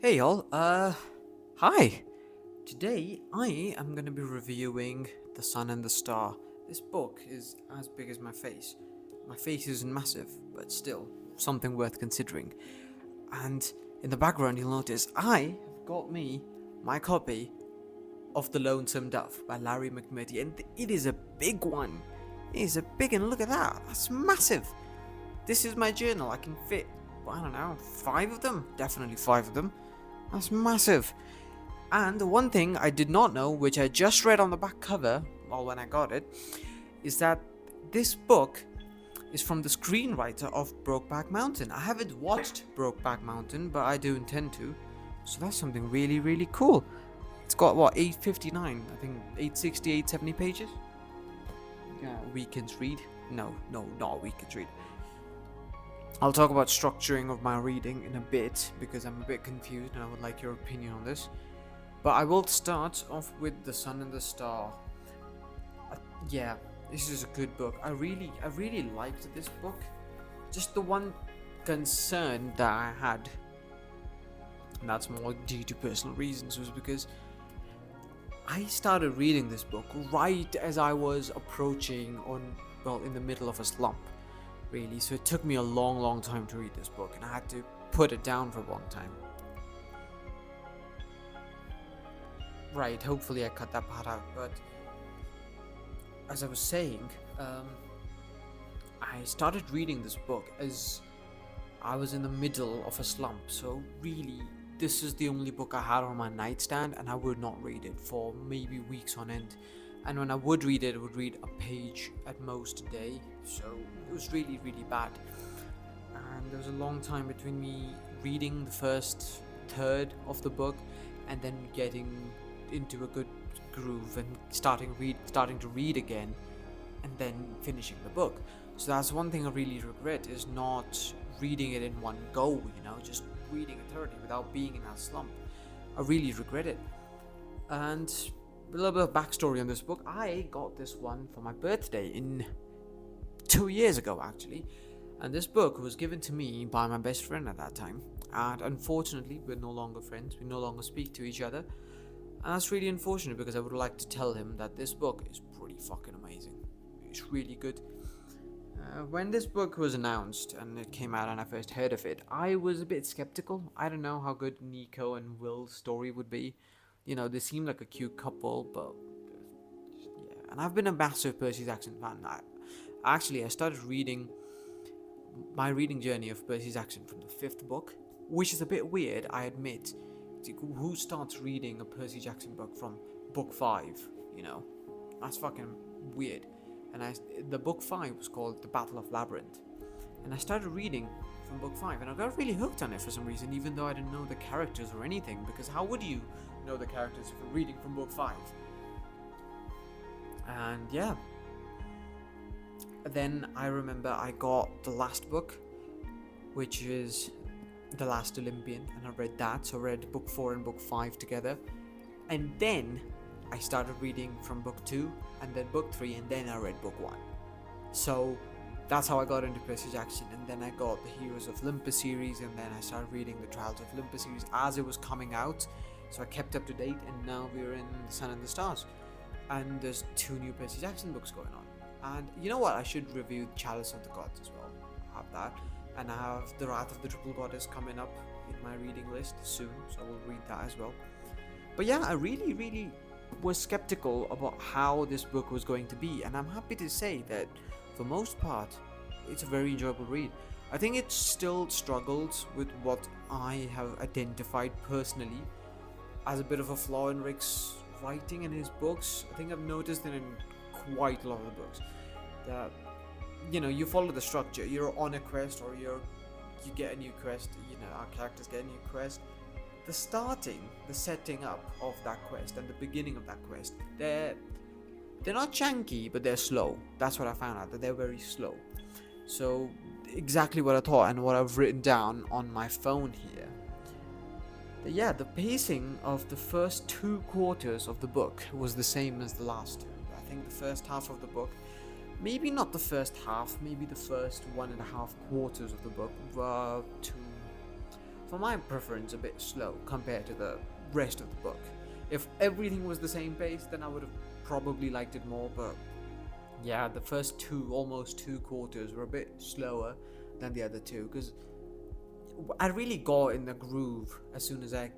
Hey y'all, hi. Today I am gonna be reviewing The Sun and the Star. This book is as big as my face. My face isn't massive, but still something worth considering. And in the background, you'll notice I have got me my copy of The Lonesome Dove by Larry McMurtry, and it is a big one. It is a big one. Look at that. That's massive. This is my journal. I can fit, I don't know, five of them. Definitely five of them. That's massive. And the one thing I did not know, which I just read on the back cover, well, when I got it, is that this book is from the screenwriter of Brokeback Mountain. I haven't watched Brokeback Mountain, but I do intend to. So that's something really, really cool. It's got what, 859, I think 860, 870 pages? Yeah, weekends read. No, not a weekends read. I'll talk about structuring of my reading in a bit because I'm a bit confused and I would like your opinion on this. But I will start off with The Sun and the Star. Yeah, this is a good book. I really liked this book. Just the one concern that I had, and that's more due to personal reasons, was because I started reading this book right as I was approaching in the middle of a slump, really. So it took me a long time to read this book, and I had to put it down for a long time. Right, hopefully I cut that part out, but as I was saying, I started reading this book as I was in the middle of a slump, so really, this is the only book I had on my nightstand, and I would not read it for maybe weeks on end. And when I would read it, I would read a page at most a day, so it was really bad. And there was a long time between me reading the first third of the book and then getting into a good groove and starting to read again and then finishing the book. So that's one thing I really regret, is not reading it in one go, just reading it thoroughly without being in that slump. I really regret it. And a little bit of backstory on this book. I got this one for my birthday in 2 years ago, actually. And this book was given to me by my best friend at that time. And unfortunately, we're no longer friends. We no longer speak to each other. And that's really unfortunate because I would like to tell him that this book is pretty fucking amazing. It's really good. When this book was announced and it came out and I first heard of it, I was a bit skeptical. I don't know how good Nico and Will's story would be. They seem like a cute couple, but yeah. And I've been a massive Percy Jackson fan. I started reading my reading journey of Percy Jackson from the fifth book, which is a bit weird, I admit. Who starts reading a Percy Jackson book from book 5? That's fucking weird. And the book 5 was called The Battle of Labyrinth, and I started reading from book 5, and I got really hooked on it for some reason, even though I didn't know the characters or anything, because how would you know the characters if you're reading from book 5? And yeah, then I remember I got the last book, which is The Last Olympian, and I read that. So I read book 4 and book 5 together, and then I started reading from book 2 and then book 3, and then I read book 1. So that's how I got into Percy Jackson. And then I got the Heroes of Olympus series, and then I started reading the Trials of Olympus series as it was coming out. So I kept up to date, and now we're in The Sun and the Stars, and there's 2 new Percy Jackson books going on. And you know what, I should review Chalice of the Gods as well. I have that, and I have The Wrath of the Triple Goddess coming up in my reading list soon, so I will read that as well. But yeah, I really was skeptical about how this book was going to be, and I'm happy to say that for most part it's a very enjoyable read. I think it still struggles with what I have identified personally as a bit of a flaw in Rick's writing in his books. I think I've noticed it in quite a lot of the books that you follow the structure. You're on a quest, or you get a new quest. Our characters get a new quest. The setting up of that quest and the beginning of that quest, they're not janky, but they're slow. That's what I found out, that they're very slow. So exactly what I thought, and what I've written down on my phone here. But yeah, the pacing of the first 2 quarters of the book was the same as the last 2. I think the first half of the book, maybe not the first half, maybe the first 1.5 quarters of the book were too for my preference, a bit slow compared to the rest of the book. If everything was the same pace, then I would have probably liked it more, but yeah, the first almost two quarters were a bit slower than the other two, because I really got in the groove as soon as I,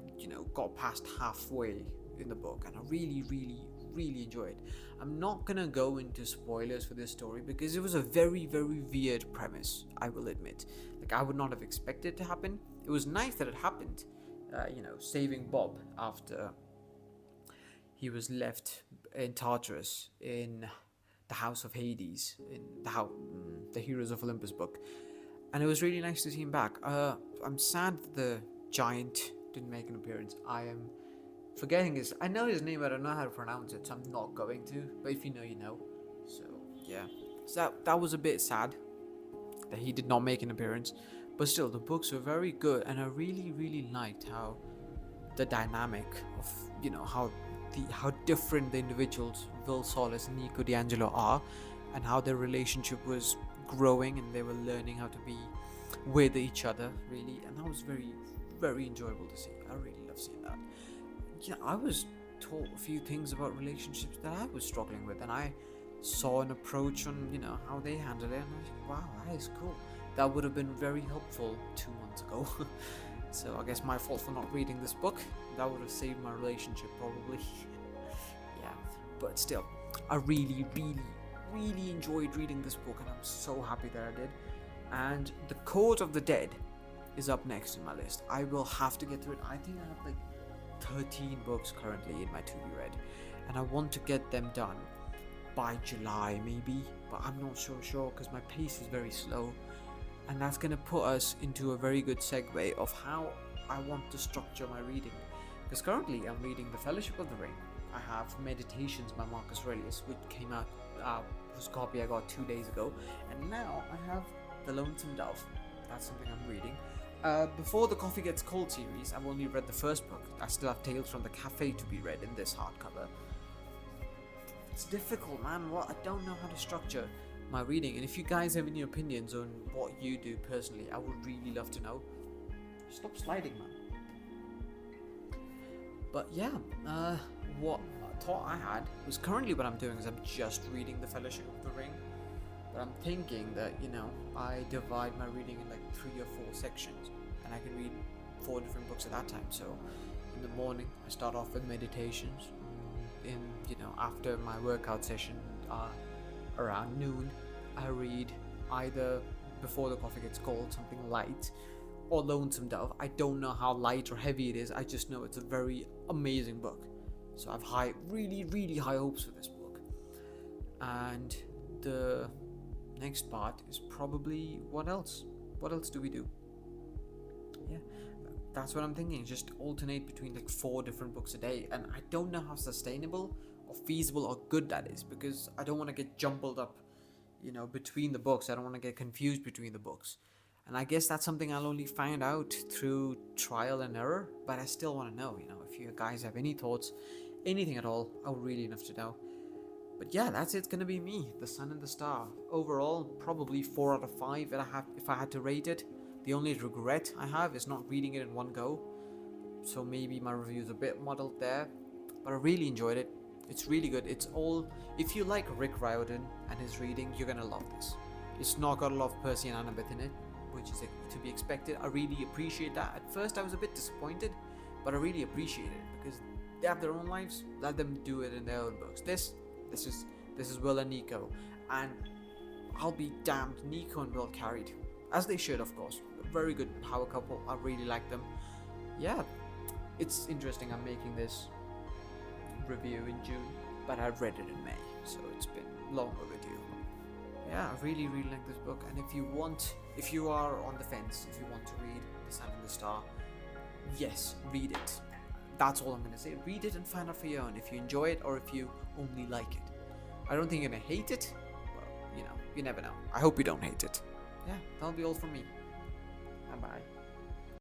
got past halfway in the book, and I really, really, really enjoyed. I'm not gonna go into spoilers for this story because it was a very, very weird premise, I will admit. Like, I would not have expected it to happen. It was nice that it happened, saving Bob after he was left in Tartarus in the House of Hades, in the Heroes of Olympus book. And it was really nice to see him back. I'm sad that the giant didn't make an appearance. I am forgetting I know his name, but I don't know how to pronounce it, so I'm not going to. But if you know, you know. So yeah, so that was a bit sad that he did not make an appearance. But still, the books were very good, and I really, really liked how the dynamic of how different the individuals Will Solis and Nico D'Angelo are, and how their relationship was growing, and they were learning how to be with each other, really. And that was very, very enjoyable to see. I really love seeing that. I was taught a few things about relationships that I was struggling with, and I saw an approach on how they handled it, and I was like, wow, that is cool. That would have been very helpful 2 months ago. So I guess my fault for not reading this book. That would have saved my relationship probably. Yeah, but still, I really, really, really enjoyed reading this book, and I'm so happy that I did. And The Court of the Dead is up next in my list. I will have to get through it. I think I have like 13 books currently in my to be read, and I want to get them done by July maybe, but I'm not so sure because my pace is very slow. And that's going to put us into a very good segue of how I want to structure my reading. Because currently I'm reading The Fellowship of the Ring. I have Meditations by Marcus Aurelius, which came out, whose copy I got 2 days ago. And now I have The Lonesome Dove. That's something I'm reading. Before the Coffee Gets Cold series, I've only read the first book. I still have Tales from the Cafe to be read in this hardcover. It's difficult, man. I don't know how to structure my reading, and if you guys have any opinions on what you do personally, I would really love to know. Stop sliding, man. But yeah, what thought I had was currently what I'm doing is I'm just reading The Fellowship of the Ring, but I'm thinking that I divide my reading in like 3 or 4 sections, and I can read 4 different books at that time. So in the morning I start off with Meditations. In after my workout session, around noon, I read either Before the Coffee Gets Cold, something light, or Lonesome Dove. I don't know how light or heavy it is, I just know it's a very amazing book. So I have really, really high hopes for this book. And the next part is probably what else? What else do we do? Yeah, that's what I'm thinking. Just alternate between like 4 different books a day. And I don't know how sustainable or feasible or good that is, because I don't want to get jumbled up between the books. I don't want to get confused between the books, and I guess that's something I'll only find out through trial and error. But I still want to know, if you guys have any thoughts, anything at all, I would really love to know. But yeah, that's it's gonna be me, The Sun and the Star. Overall, probably 4 out of 5 if I had to rate it. The only regret I have is not reading it in one go, so maybe my review is a bit muddled there, but I really enjoyed it. It's really good. If you like Rick Riordan and his reading, you're gonna love this. It's not got a lot of Percy and Annabeth in it, which is to be expected. I really appreciate that. At first I was a bit disappointed, but I really appreciate it because they have their own lives. Let them do it in their own books. This is Will and Nico, and I'll be damned, Nico and Will carried, as they should, of course. A very good power couple. I really like them. Yeah, it's interesting. I'm making this review in June, but I read it in May, so it's been long overdue. Yeah, I really, really like this book, and if you are on the fence, if you want to read The Sun and the Star, yes, read it. That's all I'm going to say. Read it and find out for your own if you enjoy it or if you only like it. I don't think you're going to hate it, but you never know. I hope you don't hate it. Yeah, that'll be all from me. Bye bye.